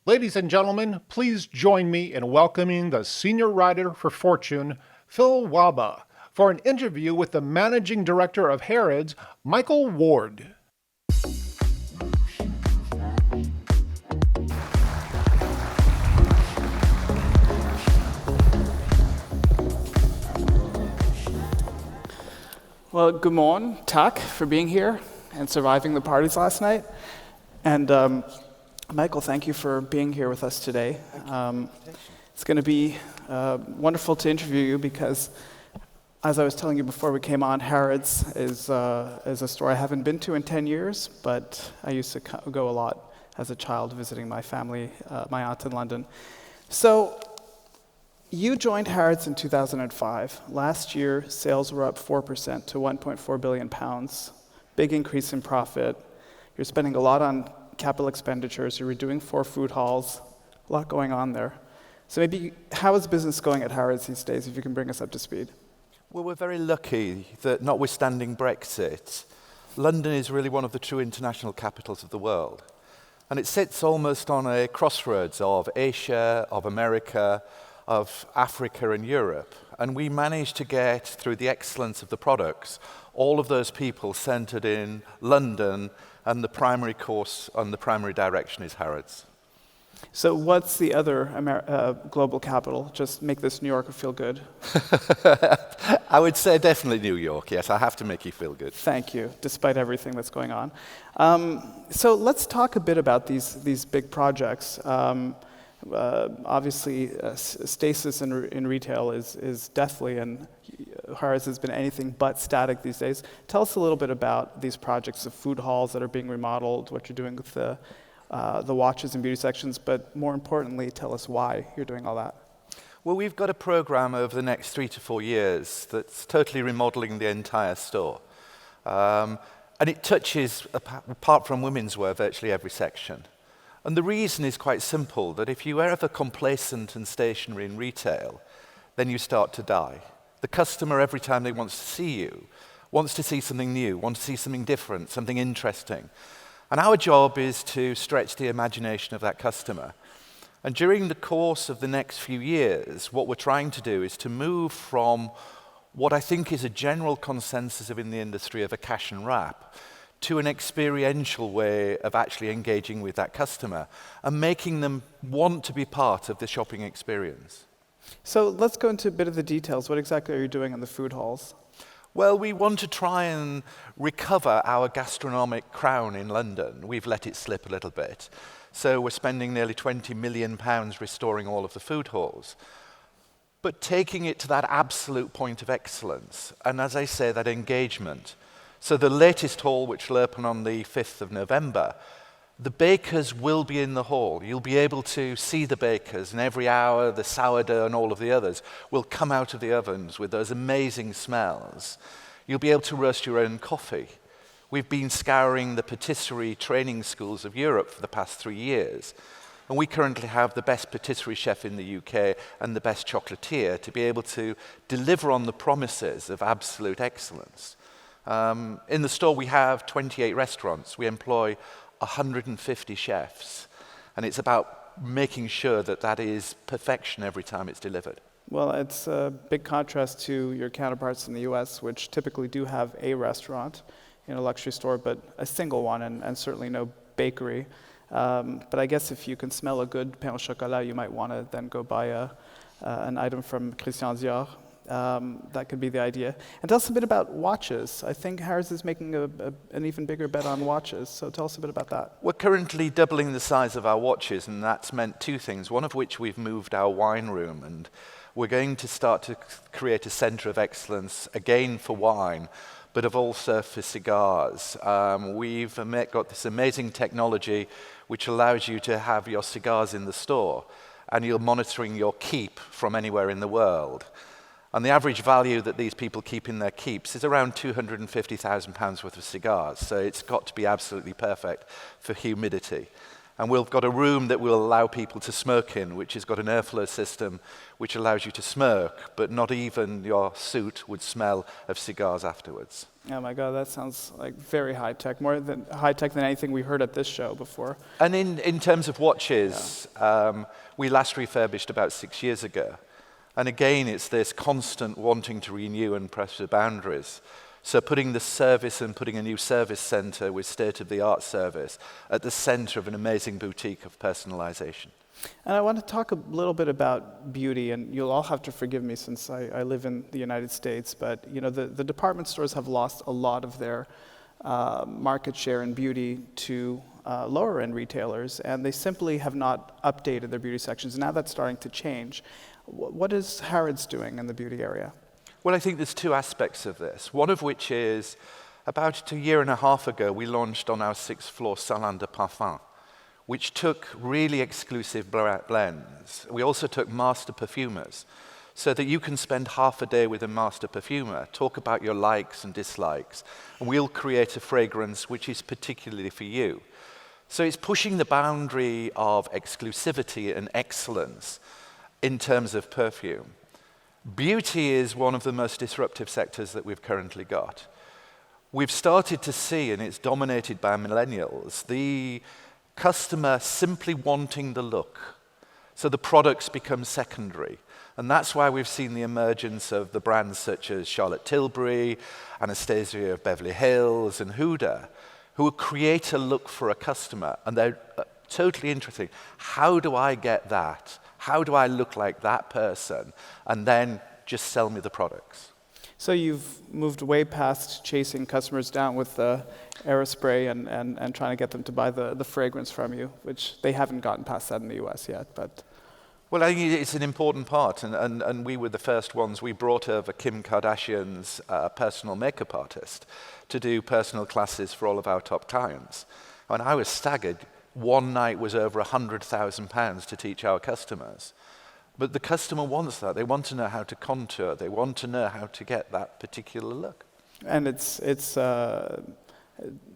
Ladies and gentlemen, please join me in welcoming the senior writer for Fortune, Phil Wahba, for an interview with the managing director of Harrods, Michael Ward. Well, good morning, Tak, for being here and surviving the parties last night. And Michael, thank you for being here with us today. It's going to be wonderful to interview you because, as I was telling you before we came on, Harrods is a store I haven't been to in 10 years, but I used to go a lot as a child visiting my family, my aunt in London. So, you joined Harrods in 2005. Last year, sales were up 4% to 1.4 billion pounds. Big increase in profit. You're spending a lot on capital expenditures. You're redoing 4 food halls. A lot going on there. So maybe, how is business going at Harrods these days, if you can bring us up to speed? Well, we're very lucky that, notwithstanding Brexit, London is really one of the true international capitals of the world. And it sits almost on a crossroads of Asia, of America, of Africa and Europe. And we managed to get, through the excellence of the products, all of those people centered in London, and the primary course and the primary direction is Harrods. So what's the other global capital? Just make this New Yorker feel good. I would say definitely New York, yes. I have to make you feel good. Thank you, despite everything that's going on. So let's talk a bit about these big projects. Obviously, stasis in retail is deathly, and Harrods has been anything but static these days. Tell us a little bit about these projects of food halls that are being remodeled, what you're doing with the watches and beauty sections, but more importantly, tell us why you're doing all that. Well, we've got a program over the next 3 to 4 years that's totally remodeling the entire store. And it touches, apart from women's wear, virtually every section. And the reason is quite simple, that if you are ever complacent and stationary in retail, then you start to die. The customer, every time they want to see you, wants to see something new, wants to see something different, something interesting. And our job is to stretch the imagination of that customer. And during the course of the next few years, what we're trying to do is to move from what I think is a general consensus in the industry of a cash and wrap, to an experiential way of actually engaging with that customer and making them want to be part of the shopping experience. So let's go into a bit of the details. What exactly are you doing in the food halls? Well, we want to try and recover our gastronomic crown in London. We've let it slip a little bit. So we're spending nearly £20 million restoring all of the food halls, but taking it to that absolute point of excellence. And as I say, that engagement. So the latest hall, which will open on the 5th of November, the bakers will be in the hall. You'll be able to see the bakers, and every hour the sourdough and all of the others will come out of the ovens with those amazing smells. You'll be able to roast your own coffee. We've been scouring the patisserie training schools of Europe for the past 3 years, and we currently have the best patisserie chef in the UK and the best chocolatier to be able to deliver on the promises of absolute excellence. In the store, we have 28 restaurants. We employ 150 chefs, and it's about making sure that that is perfection every time it's delivered. Well, it's a big contrast to your counterparts in the US, which typically do have a restaurant in a luxury store, but a single one, and certainly no bakery. But I guess if you can smell a good pain au chocolat, you might want to then go buy an item from Christian Dior. That could be the idea. And tell us a bit about watches. I think Harrods is making an even bigger bet on watches, so tell us a bit about that. We're currently doubling the size of our watches, and that's meant 2 things, one of which we've moved our wine room, and we're going to start to create a center of excellence, again for wine, but also for cigars. We've got this amazing technology which allows you to have your cigars in the store, and you're monitoring your keep from anywhere in the world. And the average value that these people keep in their keeps is around £250,000 worth of cigars. So it's got to be absolutely perfect for humidity. And we've got a room that will allow people to smoke in, which has got an airflow system which allows you to smoke, but not even your suit would smell of cigars afterwards. Oh my God, that sounds like very high tech, more high tech than anything we heard at this show before. And in terms of watches, we last refurbished about 6 years ago. And again, it's this constant wanting to renew and press the boundaries. So putting the service and putting a new service center with state-of-the-art service at the center of an amazing boutique of personalization. And I want to talk a little bit about beauty, and you'll all have to forgive me since I live in the United States, but you know, the department stores have lost a lot of their market share in beauty to lower-end retailers, and they simply have not updated their beauty sections. Now that's starting to change. What is Harrods doing in the beauty area? Well, I think there's two aspects of this. One of which is, about a year and a half ago, we launched on our 6th floor Salon de Parfum, which took really exclusive blends. We also took master perfumers, so that you can spend half a day with a master perfumer, talk about your likes and dislikes, and we'll create a fragrance which is particularly for you. So it's pushing the boundary of exclusivity and excellence in terms of perfume. Beauty is one of the most disruptive sectors that we've currently got. We've started to see, and it's dominated by millennials, the customer simply wanting the look. So the products become secondary. And that's why we've seen the emergence of the brands such as Charlotte Tilbury, Anastasia of Beverly Hills, and Huda, who create a look for a customer. And they're totally interesting. How do I get that? How do I look like that person? And then just sell me the products. So you've moved way past chasing customers down with Aerospray and trying to get them to buy the fragrance from you, which they haven't gotten past that in the US yet. But well, I think it's an important part, and we were the first ones. We brought over Kim Kardashian's personal makeup artist to do personal classes for all of our top clients. And I was staggered. One night was over £100,000 to teach our customers. But the customer wants that. They want to know how to contour. They want to know how to get that particular look. And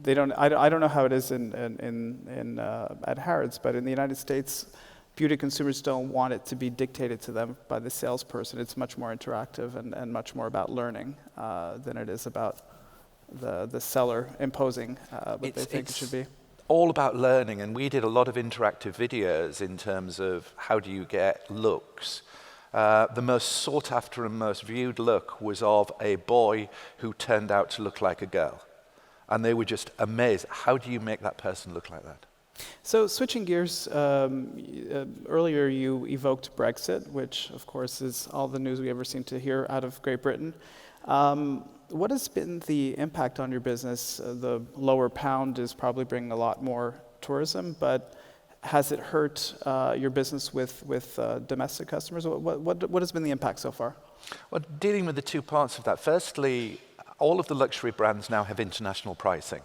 they don't. I don't know how it is at Harrods, but in the United States, beauty consumers don't want it to be dictated to them by the salesperson. It's much more interactive and much more about learning than it is about the seller imposing what they think it should be. All about learning, and we did a lot of interactive videos in terms of how do you get looks. The most sought after and most viewed look was of a boy who turned out to look like a girl. And they were just amazed. How do you make that person look like that? So switching gears, earlier you evoked Brexit, which of course is all the news we ever seem to hear out of Great Britain. What has been the impact on your business? The lower pound is probably bringing a lot more tourism, but has it hurt your business with domestic customers? What has been the impact so far? Well, dealing with the two parts of that. Firstly, all of the luxury brands now have international pricing.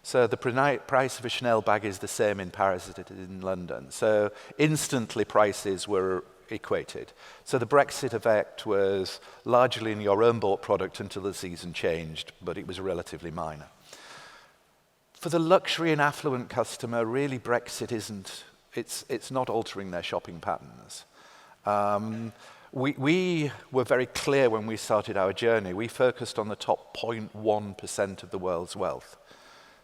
So the price of a Chanel bag is the same in Paris as it is in London. So instantly prices were equated. So the Brexit effect was largely in your own bought product until the season changed, but it was relatively minor. For the luxury and affluent customer, really Brexit it's not altering their shopping patterns. We were very clear when we started our journey. We focused on the top 0.1% of the world's wealth.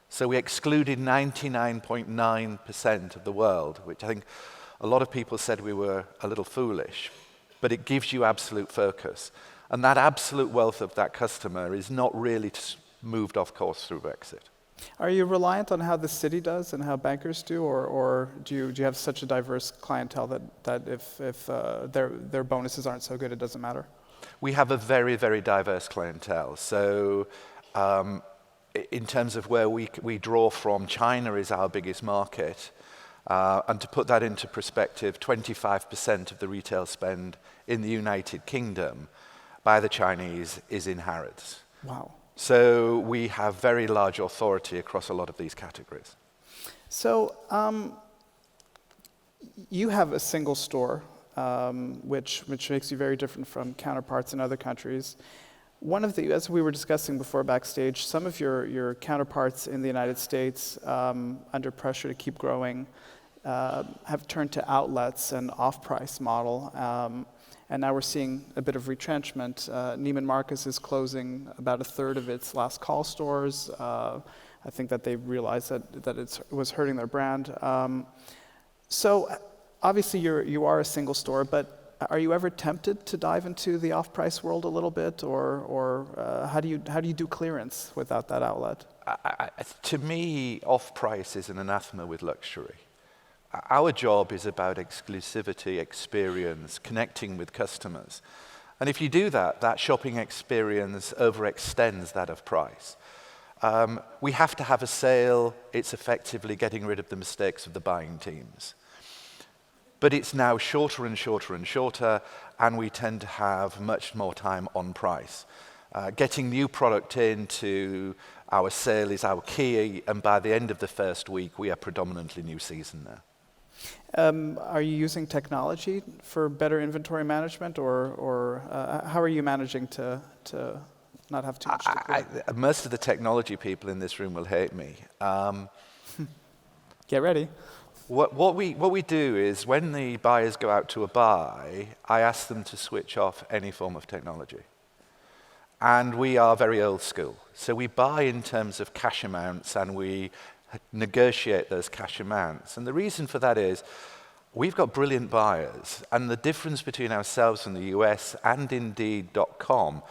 So we excluded 99.9% of the world, which I think a lot of people said we were a little foolish, but it gives you absolute focus. And that absolute wealth of that customer is not really moved off course through Brexit. Are you reliant on how the city does and how bankers do, or do you have such a diverse clientele that if their bonuses aren't so good, it doesn't matter? We have a very, very diverse clientele. So in terms of where we draw from, China is our biggest market. And to put that into perspective, 25% of the retail spend in the United Kingdom by the Chinese is in Harrods. Wow. So we have very large authority across a lot of these categories. So you have a single store, which makes you very different from counterparts in other countries. As we were discussing before backstage, some of your counterparts in the United States, under pressure to keep growing, have turned to outlets and off-price model. And now we're seeing a bit of retrenchment. Neiman Marcus is closing about a third of its last call stores. I think that they realized that it was hurting their brand. So obviously you are a single store, but are you ever tempted to dive into the off-price world a little bit, or how do you do clearance without that outlet? To me, off-price is an anathema with luxury. Our job is about exclusivity, experience, connecting with customers. And if you do that, that shopping experience overextends that of price. We have to have a sale. It's effectively getting rid of the mistakes of the buying teams. But it's now shorter and shorter and shorter, and we tend to have much more time on price. Getting new product into our sale is our key, and by the end of the first week, we are predominantly new season now. Are you using technology for better inventory management, or how are you managing to not have too much to clear? Most of the technology people in this room will hate me. Get ready. What we do is when the buyers go out to a buy, I ask them to switch off any form of technology. And we are very old school. So we buy in terms of cash amounts and we negotiate those cash amounts. And the reason for that is we've got brilliant buyers. And the difference between ourselves and the US and indeed .com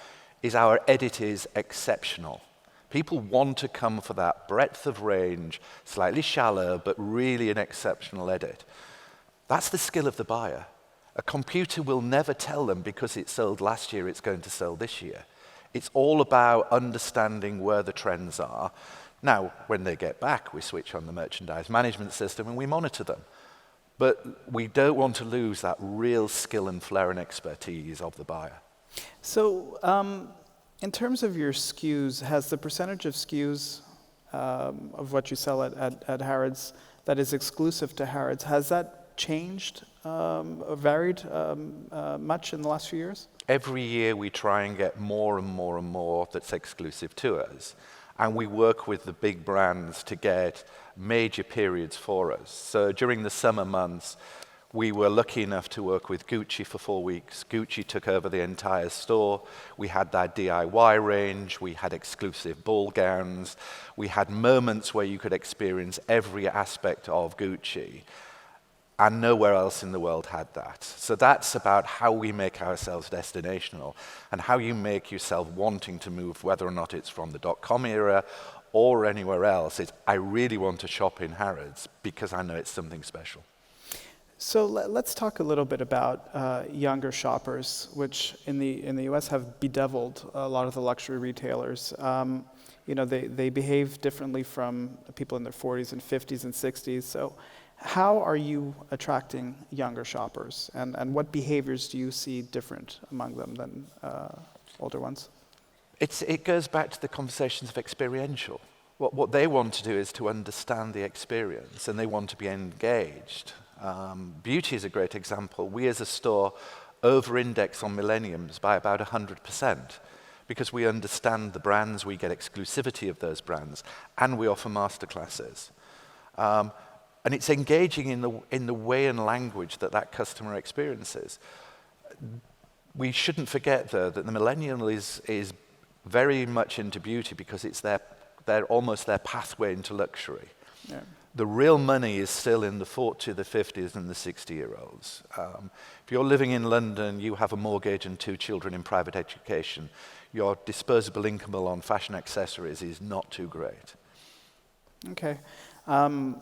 is our edit is exceptional. People want to come for that breadth of range, slightly shallow, but really an exceptional edit. That's the skill of the buyer. A computer will never tell them because it sold last year, it's going to sell this year. It's all about understanding where the trends are. Now, when they get back, we switch on the merchandise management system and we monitor them. But we don't want to lose that real skill and flair and expertise of the buyer. So, in terms of your SKUs, has the percentage of SKUs of what you sell at Harrods that is exclusive to Harrods, has that changed or varied much in the last few years? Every year we try and get more and more and more that's exclusive to us. And we work with the big brands to get major periods for us. So during the summer months, we were lucky enough to work with Gucci for 4 weeks. Gucci took over the entire store. We had their DIY range. We had exclusive ball gowns. We had moments where you could experience every aspect of Gucci. And nowhere else in the world had that. So that's about how we make ourselves destinational and how you make yourself wanting to move, whether or not it's from the .com era or anywhere else. It's, I really want to shop in Harrods because I know it's something special. So let's talk a little bit about younger shoppers, which in the US have bedeviled a lot of the luxury retailers. They behave differently from people in their 40s and 50s and 60s. So how are you attracting younger shoppers, and what behaviors do you see different among them than older ones? It goes back to the conversations of experiential. What they want to do is to understand the experience, and they want to be engaged. Beauty is a great example. We as a store over-index on millenniums by about 100% because we understand the brands, we get exclusivity of those brands, and we offer masterclasses. And it's engaging in the way and language that customer experiences. We shouldn't forget, though, that the millennial is very much into beauty because it's almost their pathway into luxury. Yeah. The real money is still in the 40, the 50s, and the 60-year-olds. If you're living in London, you have a mortgage and 2 children in private education, your disposable income on fashion accessories is not too great. Okay. A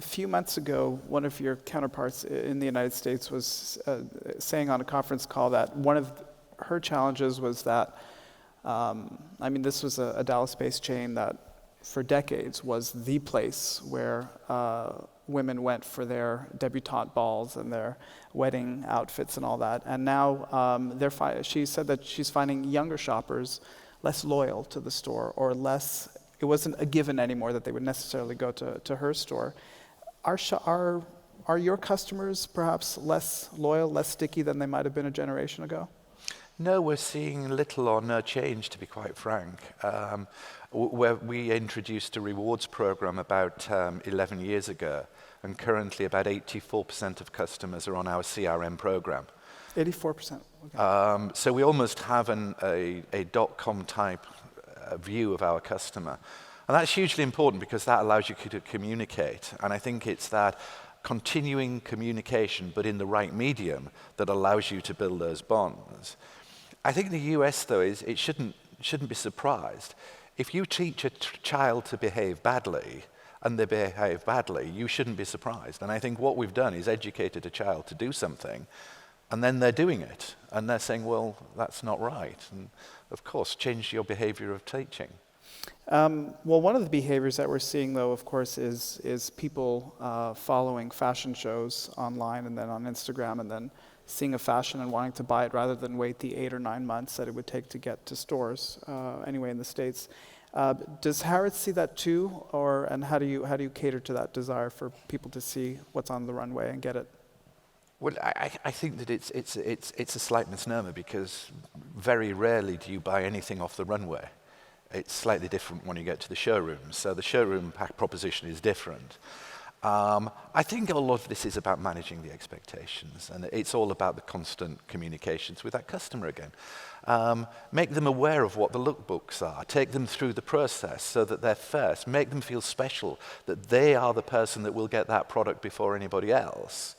few months ago, one of your counterparts in the United States was saying on a conference call that one of her challenges was that, this was a Dallas-based chain that for decades was the place where women went for their debutante balls and their wedding outfits and all that. And now she said that she's finding younger shoppers less loyal to the store, or it wasn't a given anymore that they would necessarily go to her store. Are your customers perhaps less loyal, less sticky than they might have been a generation ago? No, we're seeing little or no change, to be quite frank. Where we introduced a rewards program about 11 years ago, and currently about 84% of customers are on our CRM program. 84%. Okay. So we almost have a .com type view of our customer. And that's hugely important because that allows you to communicate. And I think it's that continuing communication, but in the right medium, that allows you to build those bonds. I think the US, though, it shouldn't be surprised. If you teach a child to behave badly, and they behave badly, you shouldn't be surprised. And I think what we've done is educated a child to do something, and then they're doing it. And they're saying, well, that's not right. And of course, change your behavior of teaching. Well, one of the behaviors that we're seeing, though, of course, is people following fashion shows online and then on Instagram and then seeing a fashion and wanting to buy it rather than wait the 8 or 9 months that it would take to get to stores, anyway, in the States. Does Harrods see that too, and how do you cater to that desire for people to see what's on the runway and get it? Well, I think that it's a slight misnomer because very rarely do you buy anything off the runway. It's slightly different when you get to the showroom. So the showroom proposition is different. I think a lot of this is about managing the expectations, and it's all about the constant communications with that customer again. Make them aware of what the lookbooks are. Take them through the process so that they're first. Make them feel special, that they are the person that will get that product before anybody else.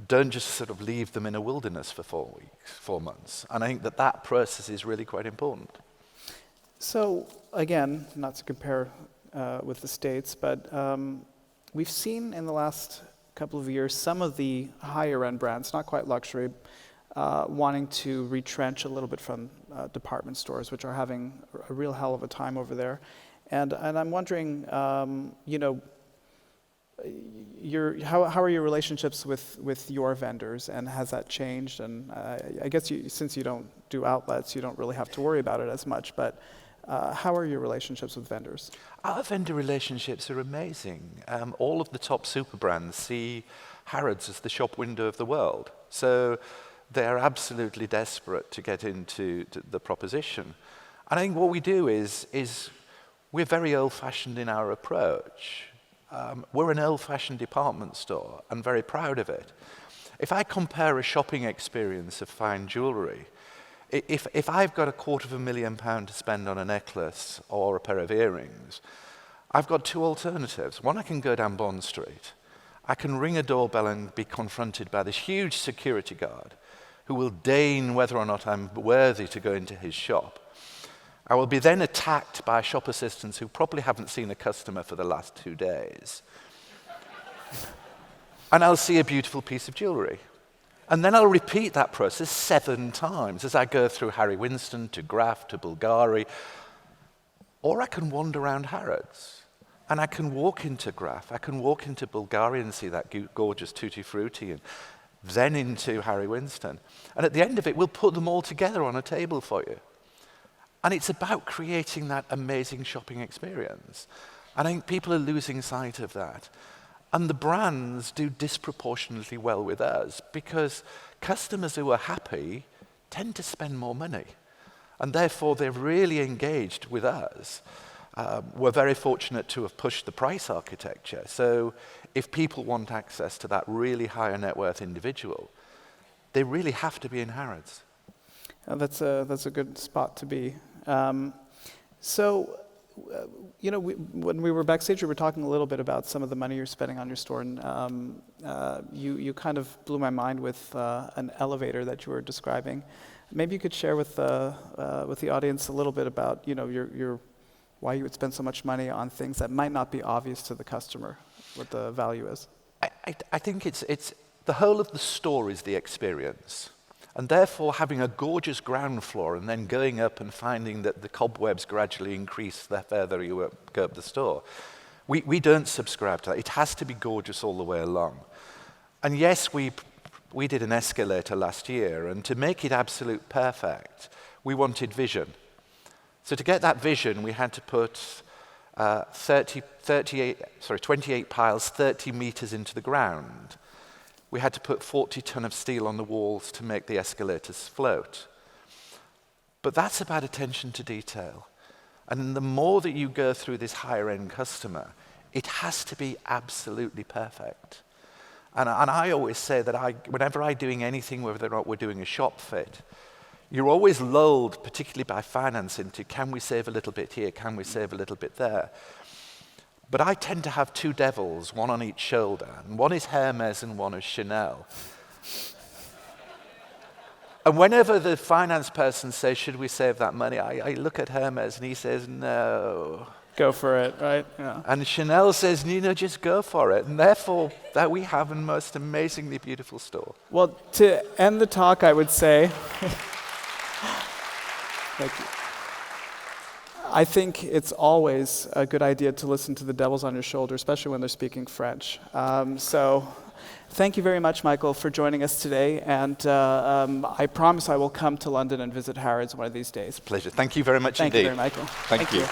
Don't just sort of leave them in a wilderness for 4 months. And I think that process is really quite important. So, again, not to compare with the States, but we've seen in the last couple of years some of the higher-end brands, not quite luxury, wanting to retrench a little bit from department stores, which are having a real hell of a time over there. And I'm wondering, how are your relationships with your vendors, and has that changed? And I guess since you don't do outlets, you don't really have to worry about it as much, but how are your relationships with vendors? Our vendor relationships are amazing. All of the top super brands see Harrods as the shop window of the world. So they're absolutely desperate to get into the proposition. And I think what we do is we're very old-fashioned in our approach. We're an old-fashioned department store and very proud of it. If I compare a shopping experience of fine jewellery, if I've got £250,000 to spend on a necklace or a pair of earrings, I've got two alternatives. One, I can go down Bond Street. I can ring a doorbell and be confronted by this huge security guard who will deign whether or not I'm worthy to go into his shop. I will be then attacked by shop assistants who probably haven't seen a customer for the last 2 days. And I'll see a beautiful piece of jewellery. And then I'll repeat that process 7 times as I go through Harry Winston to Graff to Bulgari. Or I can wander around Harrods. And I can walk into Graff, I can walk into Bulgari and see that gorgeous Tutti Frutti, and then into Harry Winston. And at the end of it, we'll put them all together on a table for you. And it's about creating that amazing shopping experience. And I think people are losing sight of that. And the brands do disproportionately well with us because customers who are happy tend to spend more money. And therefore, they're really engaged with us. We're very fortunate to have pushed the price architecture. So if people want access to that really higher net worth individual, they really have to be in Harrods. That's a good spot to be. When we were backstage, we were talking a little bit about some of the money you're spending on your store, and you kind of blew my mind with an elevator that you were describing. Maybe you could share with the audience a little bit about your why you would spend so much money on things that might not be obvious to the customer, what the value is. I think it's the whole of the store is the experience. And therefore, having a gorgeous ground floor and then going up and finding that the cobwebs gradually increase the further you go up the store, we don't subscribe to that. It has to be gorgeous all the way along. And yes, we did an escalator last year, and to make it absolute perfect, we wanted vision. So to get that vision, we had to put 28 piles 30 meters into the ground. We had to put 40 ton of steel on the walls to make the escalators float. But that's about attention to detail. And the more that you go through this higher-end customer, it has to be absolutely perfect. And I always say that whenever I'm doing anything, whether or not we're doing a shop fit, you're always lulled, particularly by finance, into can we save a little bit here, can we save a little bit there? But I tend to have two devils, one on each shoulder. And one is Hermes and one is Chanel. And whenever the finance person says, should we save that money, I look at Hermes and he says, no. Go for it, right? Yeah. And Chanel says, just go for it. And therefore, that we have a most amazingly beautiful store. Well, to end the talk, I would say, thank you. I think it's always a good idea to listen to the devils on your shoulder, especially when they're speaking French. So thank you very much, Michael, for joining us today. And I promise I will come to London and visit Harrods one of these days. Pleasure. Thank you very much Thank indeed. you very, Michael. Thank you.